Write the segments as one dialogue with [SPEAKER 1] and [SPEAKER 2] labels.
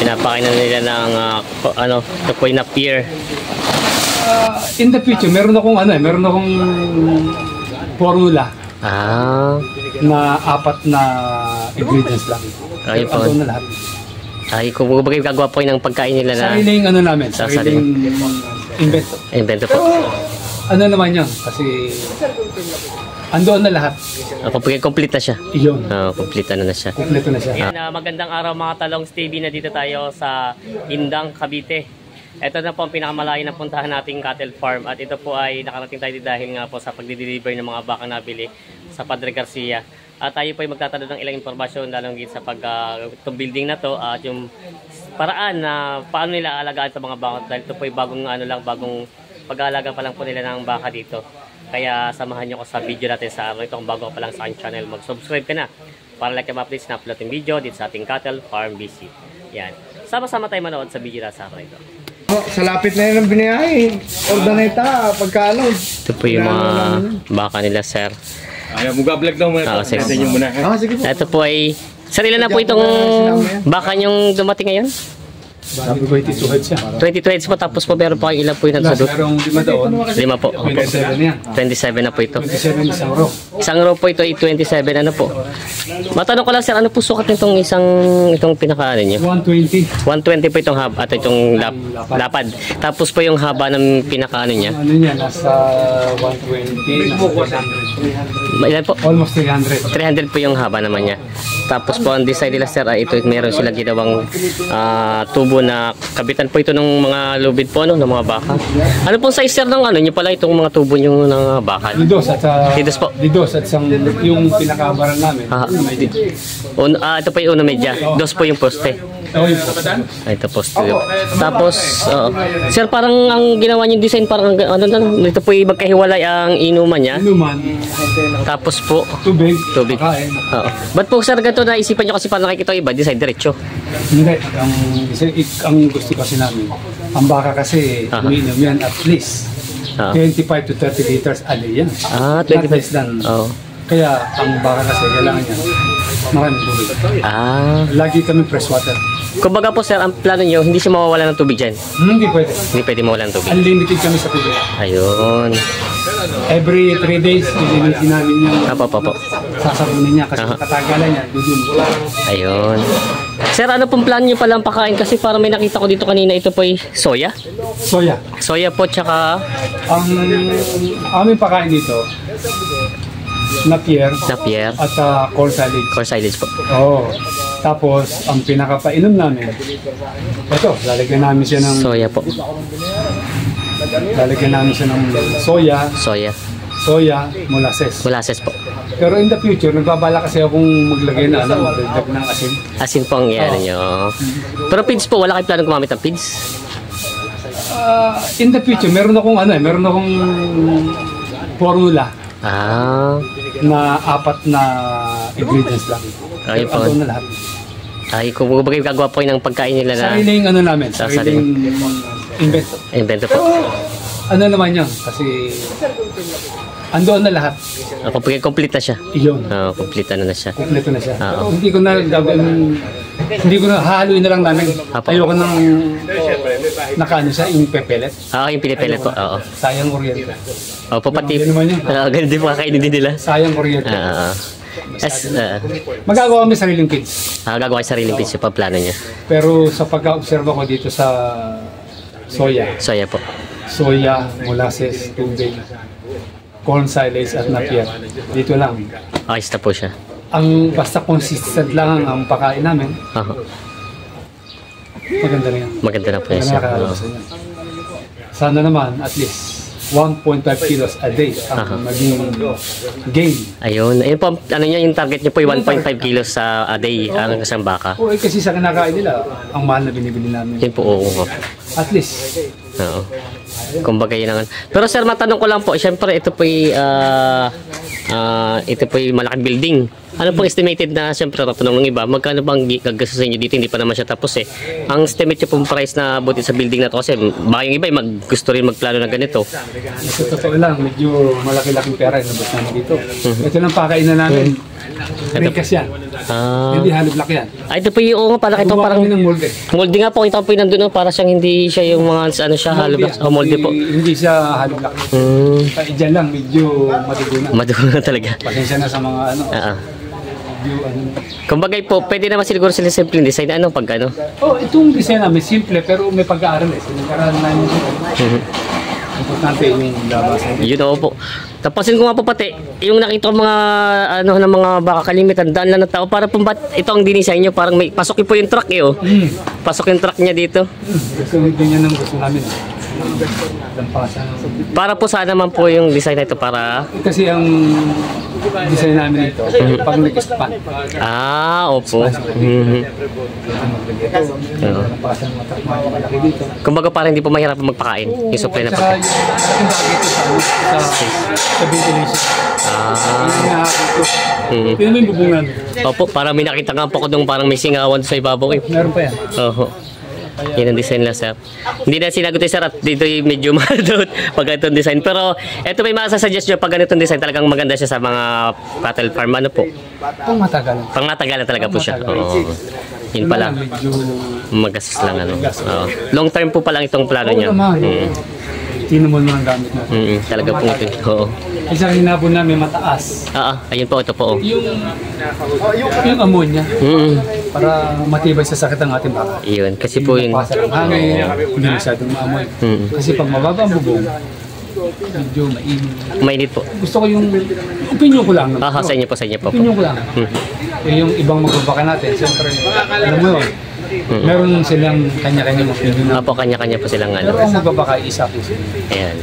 [SPEAKER 1] pinapakain na nila ng ano, ito po yung Napier.
[SPEAKER 2] In the future, meron akong formula. Na 4 na ingredients lang.
[SPEAKER 1] Ayun po.
[SPEAKER 2] Ito na lahat.
[SPEAKER 1] Ay, kung bagay gagawa po ng pagkain nila na
[SPEAKER 2] sariling ano namin, sariling invento.
[SPEAKER 1] Invento po.
[SPEAKER 2] Ano naman yun? Kasi andoon na lahat.
[SPEAKER 1] Complete na siya.
[SPEAKER 2] Iyon.
[SPEAKER 1] Complete na siya.
[SPEAKER 2] Kompleto na siya.
[SPEAKER 1] Magandang araw mga Talongs TV, na dito tayo sa Indang, Cavite. Ito na po ang pinakamalayo na puntahan nating cattle farm, at ito po ay nakarating tayo dahil nga po sa pagdi-deliver ng mga baka nabili sa Padre Garcia. At tayo po ay magtatanong ng ilang impormasyon lalong sa itong building na to at yung paraan na paano nila aalagaan sa mga baka, dahil ito po ay bagong pag-aalaga pa lang po nila ng baka dito. Kaya samahan nyo ko sa video natin sa araw ito. Kung bago ka pa lang sa aking channel, mag-subscribe ka na para like yung updates na upload yung video dito sa ating cattle farm BC. Yan. Sama-sama tayo manood sa video na sa araw ito.
[SPEAKER 3] Sa lapit na yun ang biniyahe. Ordaneta, pagkano.
[SPEAKER 1] Ito po yung mga baka nila, sir.
[SPEAKER 3] Ayaw mo ga-vlog daw muna.
[SPEAKER 1] Sige.
[SPEAKER 3] Muna. Sige po.
[SPEAKER 1] Ito po ay, sir, ilan na po itong baka nyong dumating ngayon?
[SPEAKER 2] Sabi ko 22 heads siya.
[SPEAKER 1] 22 heads po, tapos po meron po kayo ilan po yung nagsadot?
[SPEAKER 2] Merong 5 doon.
[SPEAKER 1] 5 po.
[SPEAKER 2] 27 yan.
[SPEAKER 1] 27 na po ito.
[SPEAKER 2] 27 isang row.
[SPEAKER 1] Isang row po ito ay 27, ano po? Matanong ko lang, sir, ano po sukat nitong itong pinakaano niyo?
[SPEAKER 2] 120.
[SPEAKER 1] 120 po itong haba at itong lapad. Tapos po yung haba ng pinakaano niya.
[SPEAKER 2] Ano niya, nasa 120.
[SPEAKER 1] Ilan po?
[SPEAKER 2] Almost 300.
[SPEAKER 1] 300 po yung haba naman niya. Tapos po ang design nila, sir, ay ito, meron sila ginawang tubo na kabitan po ito ng mga lubid po, ng mga baka. Ano pong size, sir, ng ano niyo pala itong mga tubo niyo ng baka?
[SPEAKER 2] Lidos at
[SPEAKER 1] Lidos po.
[SPEAKER 2] Lidos at yung pinakabaran namin.
[SPEAKER 1] Ito po yung una medya. Dos po yung poste. Ito poste. Tapos, sir, parang ang ginawa niyo design parang ito po yung magkahiwalay ang inuman niya.
[SPEAKER 2] Inuman.
[SPEAKER 1] Tapos po
[SPEAKER 2] Tubig.
[SPEAKER 1] Oo. Ba't po, sir, ganito naisipan niyo kasi parang nakikita iba design diretso?
[SPEAKER 2] Hindi. Ang gusto kasi namin, ang baka kasi umiinom yan at least 25 to 30 liters a day yan.
[SPEAKER 1] 25.
[SPEAKER 2] Not less than. Kaya ang baka kasi kailangan yan maraming tubig. Lagi kami fresh water.
[SPEAKER 1] Kumbaga po, sir, ang plano nyo, hindi siya mawawala ng tubig dyan?
[SPEAKER 2] Hindi pwede.
[SPEAKER 1] Hindi pwede mawala ng tubig?
[SPEAKER 2] Unlimited kami sa tubig.
[SPEAKER 1] Ayun.
[SPEAKER 2] Every 3 days, lilinisin namin yung sasabunin niya kasi katagalan niya, dudun.
[SPEAKER 1] Ayun. Sir, ano pong plan nyo palang pakain? Kasi parang may nakita ko dito kanina, ito po ay soya?
[SPEAKER 2] Soya.
[SPEAKER 1] Soya po, tsaka
[SPEAKER 2] ang aming pakain dito, Napier at corn silage.
[SPEAKER 1] Corn silage po.
[SPEAKER 2] Tapos ang pinakapainom namin, ito, lalagyan namin siya ng
[SPEAKER 1] soya po.
[SPEAKER 2] Lalagyan namin siya ng soya, molasses
[SPEAKER 1] po.
[SPEAKER 2] Pero in the future, nagbabala kasi akong maglagay na dagdag ng asin.
[SPEAKER 1] Asin po ang iyan nyo. Pero feeds po, wala kayo planong gumamit ng feeds?
[SPEAKER 2] In the future, meron akong formula. Na 4 na ingredients lang.
[SPEAKER 1] Ayun po.
[SPEAKER 2] Andoon na lahat.
[SPEAKER 1] Ay, kung bagay gagawa po ng pagkain nila na
[SPEAKER 2] sariling namin, sariling invento.
[SPEAKER 1] Invento po.
[SPEAKER 2] Ano naman yun? Kasi andoon na lahat.
[SPEAKER 1] Complete na siya.
[SPEAKER 2] Iyon.
[SPEAKER 1] Complete na siya.
[SPEAKER 2] Kompleto na siya. Hindi ko na gagawin, hindi ko na hahaluin na lang namin. Ayoko nang nakaano siya, yung pepelet.
[SPEAKER 1] Yung pinipelet po.
[SPEAKER 2] Sayang kuryente.
[SPEAKER 1] Pati. Ganun din po kakainin din nila.
[SPEAKER 2] Sayang kuryente.
[SPEAKER 1] Magagawa
[SPEAKER 2] kami sariling feeds.
[SPEAKER 1] Gagawa kayo sariling feeds yung plano niya.
[SPEAKER 2] Pero sa pagka-observa ko dito sa soya.
[SPEAKER 1] Soya po.
[SPEAKER 2] Soya, molasses, tubig, corn silage at Napier. Dito lang.
[SPEAKER 1] Ayos na po siya.
[SPEAKER 2] Ang basta consistent lang ang pakain namin. Maganda na yan.
[SPEAKER 1] Maganda na po siya.
[SPEAKER 2] Sana naman at least 1.5 kilos a day ang maging gain.
[SPEAKER 1] Ayun. Ayun po, ano niya, yung target niyo po yung 1.5 kilos a day ang isang baka.
[SPEAKER 2] Kasi sa kinakain nila, ang mahal na binibili namin.
[SPEAKER 1] Yun po,
[SPEAKER 2] At least.
[SPEAKER 1] Kumbaga yun naman. Pero sir, matanong ko lang po, syempre ito po yung malaking building. Ano pong estimated na, siyempre tatanong ng iba, magkano bang gagastos sa inyo dito? Hindi pa naman siya tapos eh. Ang estimate nyo pong price na buti sa building na to kasi baka yung iba gusto rin magplano na ganito.
[SPEAKER 2] Sa totoo lang, medyo malaki-laking pera yung nabot namin dito. Ito lang pakainan namin. Ringkas yan. Hindi hollow block yan.
[SPEAKER 1] Ay, ito po yung parang ito parang
[SPEAKER 2] ng molde.
[SPEAKER 1] molde nga po, kita po yung nandun, no? Para siyang hindi siya yung mga ano siya, hollow blocks. O molde po.
[SPEAKER 2] Hindi siya hollow block. Diyan lang, medyo madugo na.
[SPEAKER 1] Madugo na talaga.
[SPEAKER 2] Pasensya na sa mga ano. Medyo ano.
[SPEAKER 1] Kumbagay po, pwede naman siguro sila simple design. Ano pag ano?
[SPEAKER 2] Oh, itong design namin simple pero may pag-aaral eh. Sinagaralan namin ito. Importante yung labasan.
[SPEAKER 1] Yun oo po. Tapasin ko nga po pati, yung nakita ko mga ano ng mga baka kalimitan, daan lang ng tao. Para po ba't ito ang dinisign nyo? Parang may pasok po yung truck eh oh. Pasok yung truck niya dito.
[SPEAKER 2] Gusto ganyan ang gusto namin. Lampasan.
[SPEAKER 1] Para po saan naman po yung design na ito para...
[SPEAKER 2] Kasi ang design namin ito, pag nag-span.
[SPEAKER 1] Opo.
[SPEAKER 2] Lampasan ng truck, malaki dito.
[SPEAKER 1] Kumbaga parang hindi po mahirap magpakain. Yung supply na
[SPEAKER 2] Saka
[SPEAKER 1] pagkain.
[SPEAKER 2] yung bakit sa ventilation. Yun yung bubong namin.
[SPEAKER 1] Opo, parang may nakita nga po ko dong parang may singawan sa ibabaw eh.
[SPEAKER 2] Meron pa yan.
[SPEAKER 1] Oho. Yan ang design lang, sir. Hindi na sinagot eh, sir, at dito medyo mahal daw pag ganitong design. Pero ito may masasuggest nyo pag ganitong design, talagang maganda siya sa mga cattle farm. Ano po?
[SPEAKER 2] Pang matagalan.
[SPEAKER 1] Pang matagalan talaga po siya. Oo. Yun pala.
[SPEAKER 2] Medyo
[SPEAKER 1] Magastos lang ano. Oo. Long term po pa lang itong plano niya.
[SPEAKER 2] tinamon mo ang gamit natin.
[SPEAKER 1] Talaga po ito. Oo.
[SPEAKER 2] Isang hinabon namin mataas.
[SPEAKER 1] Ayun po, ito po.
[SPEAKER 2] Yung ammonia. Para matibay sa sakit ang ating baka.
[SPEAKER 1] Yun, kasi po yun.
[SPEAKER 2] Pasa ng hangin, hindi masyadong maamoy. Kasi pag mababa ang bubong, medyo mainit.
[SPEAKER 1] Mainit po.
[SPEAKER 2] Gusto ko yung opinion ko lang.
[SPEAKER 1] Sa inyo po, sa inyo po.
[SPEAKER 2] Opinion ko lang. Yung ibang magbabaka natin, siyempre, alam mo yun, meron silang kanya-kanya opinion.
[SPEAKER 1] Opo, kanya-kanya po silang ano.
[SPEAKER 2] Pero ang magbabaka, isa po sila.
[SPEAKER 1] Ayan.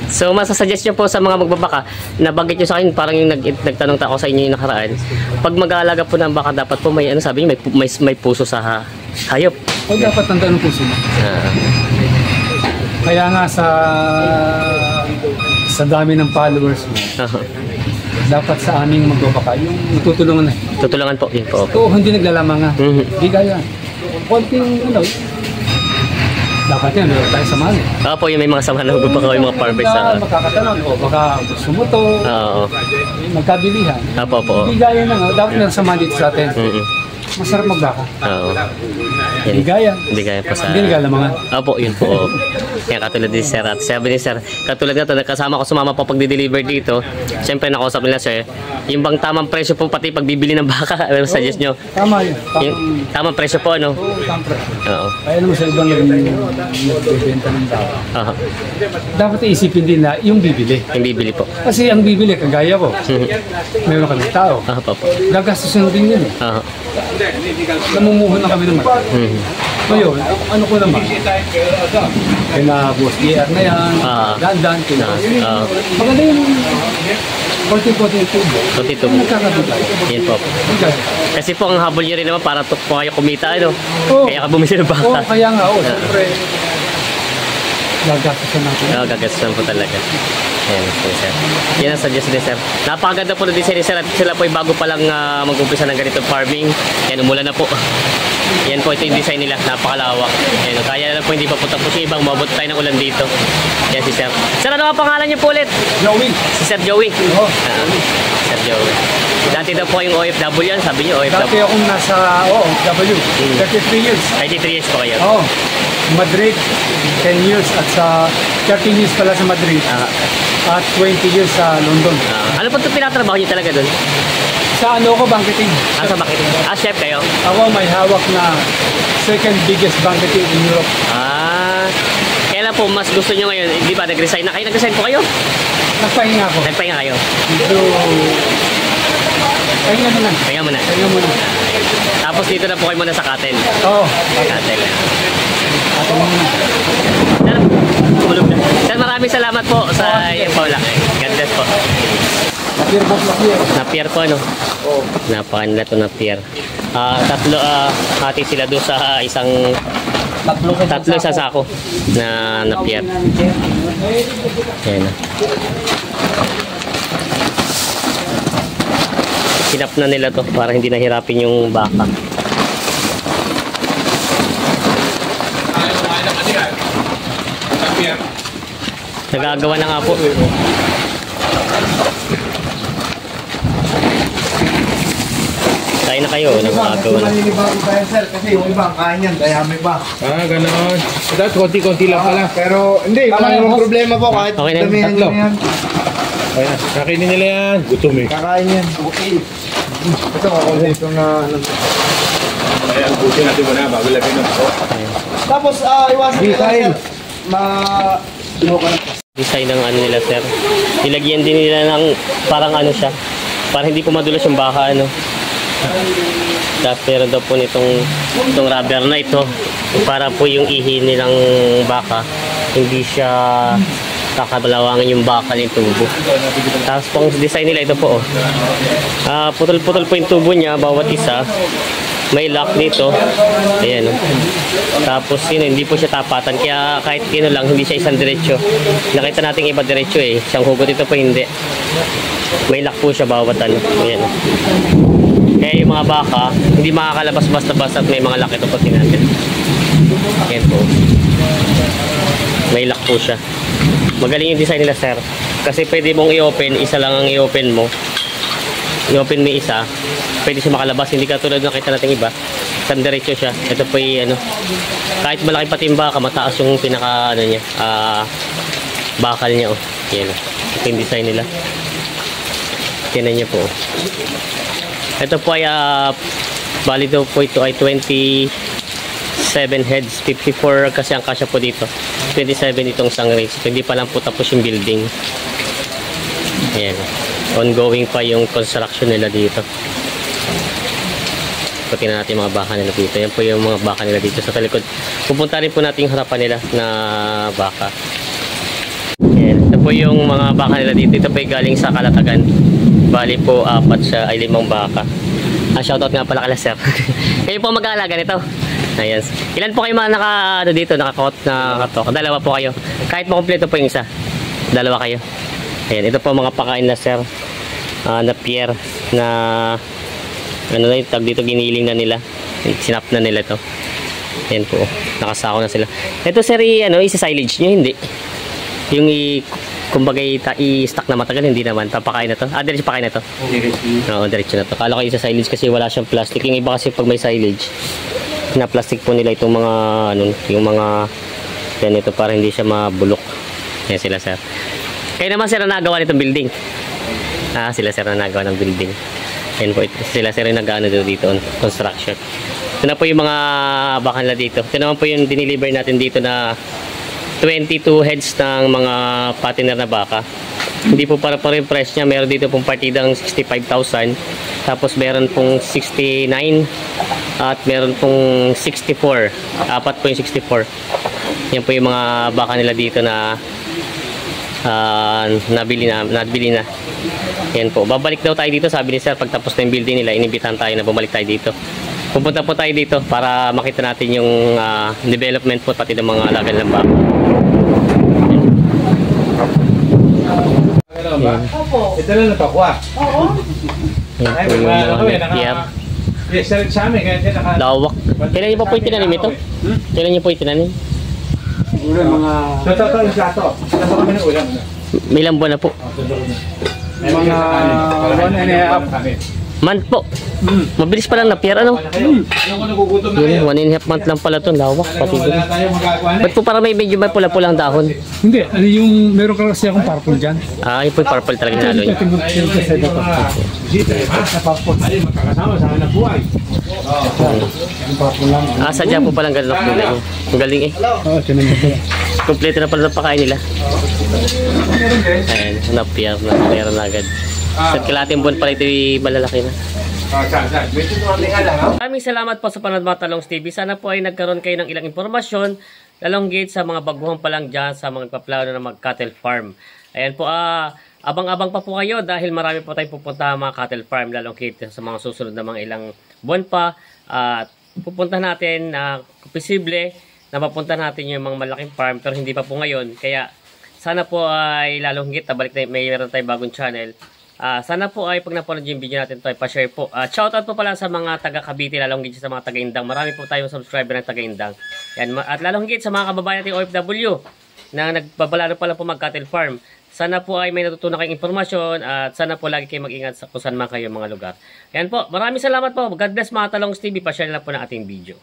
[SPEAKER 1] So, masasuggest nyo po sa mga magbabaka, nabanggit nyo sa akin, parang yung nagtanong ako sa inyo yung nakaraan. Pag mag-aalaga po ng baka, dapat po may, ano sabi nyo, may puso sa hayop.
[SPEAKER 2] O dapat tandaan ng puso mo. Kaya nga sa dami ng followers mo, dapat sa aming magbabaka, yung tutulungan na.
[SPEAKER 1] Tutulungan po, yun po.
[SPEAKER 2] Oo, hindi naglalamang nga. Hindi kaya. Konting, ano, dapat yan, meron tayo samahan.
[SPEAKER 1] Po, yung may mga samahan na magbabaka, yung mga farmers sa...
[SPEAKER 2] Makakatanong, o baka gusto mo to, magkabilihan.
[SPEAKER 1] Po.
[SPEAKER 2] Hindi gaya na nga, dapat meron samahan dito sa atin. Masarap magbaka. Hindi gaya.
[SPEAKER 1] Hindi gaya po sa...
[SPEAKER 2] Hindi naglamangan.
[SPEAKER 1] Opo, yun po. Kaya katulad ni Sir at sabi ni Sir, katulad na ito, kasama ko sumama po pag-deliver dito. Siyempre nakausap nila Sir, yung bang tamang presyo po pati pagbibili ng baka, ano suggest nyo?
[SPEAKER 2] Tama yun.
[SPEAKER 1] Yung tamang presyo po, ano?
[SPEAKER 2] Oo, tamang presyo.
[SPEAKER 1] Oo.
[SPEAKER 2] Kaya naman sa ibang nagbibenta ng baka. Dapat isipin din na yung bibili.
[SPEAKER 1] Yung bibili po.
[SPEAKER 2] Kasi ang bibili, kagaya ko, meron kami tao.
[SPEAKER 1] Po.
[SPEAKER 2] Gagastusin din yun eh. Namumuho na kami naman. Ngayon, ano ko naman, kina Boss DR na yan, dandan, kina maganda yung konti-konti yung tubo.
[SPEAKER 1] Konti-tubo.
[SPEAKER 2] Nagkakabigay.
[SPEAKER 1] Yan po. Kasi po ang habol nyo rin naman para po kayo kumita, ano? Kaya ka bumili ng baka.
[SPEAKER 2] Kaya nga, siyempre, gagastusan natin.
[SPEAKER 1] Gagastusan po talaga. Ayan po, Sir. Yan ang suggest ni Sir. Napakaganda po na design ni Sir at sila po ay bago pa lang mag-umpisa ng ganitong farming. Yan, umulan na po. Yan po, ito yung design nila. Napakalawak. Yan, kaya na po hindi pa po tapos yung ibang mabot tayo ng ulan dito. Yan si Sir. Sir, ano ang pangalan niyo po ulit?
[SPEAKER 2] Joey.
[SPEAKER 1] Si Sir Joey. Sir Joey. Dati daw po yung OFW yan, sabi niyo OFW.
[SPEAKER 2] Dati akong nasa OFW. 33 years.
[SPEAKER 1] 33 years po kayo.
[SPEAKER 2] Madrid, 10 years at sa 13 years pala sa Madrid. At 20 years sa London.
[SPEAKER 1] Ano po ito pinatrabaho niyo talaga doon?
[SPEAKER 2] Sa ano ko, banqueting.
[SPEAKER 1] Sa banqueting. Chef kayo?
[SPEAKER 2] Ako may hawak na second biggest banqueting in Europe.
[SPEAKER 1] Kailan po mas gusto nyo ngayon? Di ba, nag-resign na kayo? Nag-resign po kayo?
[SPEAKER 2] Nagpahinga ako.
[SPEAKER 1] Nagpahinga kayo?
[SPEAKER 2] Dito, pahinga muna.
[SPEAKER 1] Pahinga muna.
[SPEAKER 2] Pahinga muna.
[SPEAKER 1] Tapos dito na po kayo muna sa Cattle. Cattle.
[SPEAKER 2] Cattle muna.
[SPEAKER 1] Sir, tulog na. Sir, maraming salamat po sa iyo po lang. God bless po.
[SPEAKER 2] Napier po, napier.
[SPEAKER 1] Napier po, ano? Napakanila to na pier. Tatlo, hati sila doon sa isang tatlo sa sako na pier. Ayan na. sinap na nila to para hindi nahirapin yung baka. Nagagawa na nga po. Kain na kayo, nagagawa na.
[SPEAKER 3] Naninibago tayo sir kasi yung iba kain yan, dayami pa.
[SPEAKER 2] Ganon. Dapat konti-konti lang pala.
[SPEAKER 3] Pero hindi, wala namang problema po kahit
[SPEAKER 1] Okay na,
[SPEAKER 3] damihan
[SPEAKER 2] tatlo.
[SPEAKER 3] nyo yan.
[SPEAKER 2] Ayan, kakainin nila yan. Gutom eh.
[SPEAKER 3] Kakain yan. Okay. Ito ako dito na ano.
[SPEAKER 2] Ayan, buti natin muna bago lagay ng po.
[SPEAKER 3] Tapos iwasan nila sir.
[SPEAKER 1] Design ng ano nila, sir. Nilagyan din nila ng parang ano siya. Para hindi po madulas yung baka, ano. Tapos meron daw po itong rubber na ito. Para po yung ihi nilang baka, hindi siya kakabalawangan yung baka ng tubo. Tapos pong design nila, ito po, oh. Putol-putol po yung tubo niya, bawat isa. May lock dito. Ayan, oh. Tapos hindi po siya tapatan. Kaya kahit lang, hindi siya isang diretso. Nakita natin iba diretso eh. Siyang hugot, ito po hindi. May lock po siya bawat ano. Ayan, oh. Kaya yung mga baka, hindi makakalabas basta-basta at may mga lock. Ito po tinatin. Ayan po. May lock po siya. Magaling yung design nila, sir. Kasi pwede mong i-open, isa lang ang i-open mo. I-open mo isa, pwede siya makalabas. Hindi katulad ng nakita natin iba. Isang diretso siya. Ito po yung ano, kahit malaki pati yung baka, mataas yung pinaka ano niya, bakal niya, oh. Yan, oh. Ito yung design nila. Tinan niyo po, oh. Ito po ay valid po, ito ay 27 heads, 54 kasi ang kasya po dito. 27 itong isang race. Hindi pa lang po tapos yung building. Ayan, ongoing pa yung construction nila dito. Tingnan natin yung mga baka nila dito. Yan po yung mga baka nila dito sa likod. Pupunta rin po natin yung harapan nila na baka. Ayan, ito po yung mga baka nila dito. Ito po yung galing sa Kalatagan. Bali po 4 siya ay 5 baka. Shoutout nga pala kala sir. Kayo po mag-aalaga nito. Ayan. Ilan po kayo mga dito, nakatok? Dalawa po kayo. Kahit makumpleto po yung isa. Dalawa kayo. Ayan, ito po mga pakain na sir. Na pier na ano na yung tag dito, giniling na nila. Sinap na nila to. Ayan po. Nakasako na sila. Ito sir, isa-silage nyo, hindi. Yung kumbaga i-stock na matagal, hindi naman. Papakain na to. Diretso pakain na to. Oo, diretso na to. Kala ko isa-silage kasi wala siyang plastic. Yung iba kasi pag may silage, na plastic po nila itong mga yung mga yan ito para hindi siya mabulok. Yan sila sir. Kaya naman sir na nagawa nitong building. Sila sir na nagawa ng building. Yan po, sila sir yung nag-ano dito on construction. Ito na po yung mga baka nila dito. Ito naman po yung diniliver natin dito na 22 heads ng mga patiner na baka. Hindi po para yung price niya. Meron dito pong partidang 65,000. Tapos meron pong 69 at meron pong 64. Apat po yung 64. Yan po yung mga baka nila dito na nabili na. Yan po. Babalik daw tayo dito, sabi ni sir, pagtapos na yung building nila, inibitahan tayo na bumalik tayo dito. Pupunta po tayo dito para makita natin yung development po pati ng mga alaga ng baka.
[SPEAKER 2] Ito lang napakuha.
[SPEAKER 4] Oo.
[SPEAKER 1] Yan po yung mga pier.
[SPEAKER 2] Yes, sa amin, kaya naka...
[SPEAKER 1] Lawak. Kailan niyo pa po itinanim ito? Kailan niyo po itinanim?
[SPEAKER 2] Mga... Ito, yung plato. Plato kami ng ulam.
[SPEAKER 1] May ilang buwan na po.
[SPEAKER 2] Mga... 1.5
[SPEAKER 1] Month po. Mabilis pa lang na pier, ano?
[SPEAKER 2] Yung nagugutom na kayo.
[SPEAKER 1] 1.5 month lang pala ito. Lawak. Pati doon.
[SPEAKER 2] Wala tayo magagawa na.
[SPEAKER 1] Ba't po parang may medyo may pula-pulang dahon?
[SPEAKER 5] Hindi, yung meron ka kasi akong purple dyan.
[SPEAKER 1] Yun po yung purple talaga nalo niya.
[SPEAKER 2] Magkakasama sa hanap buhay.
[SPEAKER 1] Sadya po palang ganun ang kulay niya. Ang galing eh.
[SPEAKER 5] Oo, tinan mo pala.
[SPEAKER 1] Kompleto na pala ng pakain nila. Ayan, na-pier na. Meron na agad. Sa kalating buwan pala ito yung malalaki na. Maraming salamat po sa panood mga Talongs TV. Sana po ay nagkaroon kayo ng ilang impormasyon lalong gate sa mga baguhan pa lang dyan sa mga nagpaplano ng mga cattle farm. Ayan po, abang-abang pa po kayo dahil marami po tayong pupunta mga cattle farm lalong gate sa mga susunod na mga ilang buwan pa. At pupunta natin na posible na mapunta natin yung mga malaking farm pero hindi pa po ngayon. Kaya sana po ay lalong higit na balik na mayroon tayong bagong channel Sana po ay pag napanood yung video natin ito ay pa-share po. Shoutout po pala sa mga taga Cavite, lalong higit sa mga taga Indang. Marami po tayong subscriber ng taga Indang. Yan, at lalong higit sa mga kababayan nating OFW na nagbabalaro pala po mag-cattle farm. Sana po ay may natutunan kayong impormasyon at sana po lagi kayong mag-ingat sa kung saan man kayo mga lugar. Yan po, maraming salamat po. God bless mga Talongs TV. Pa-share lang po ng ating video.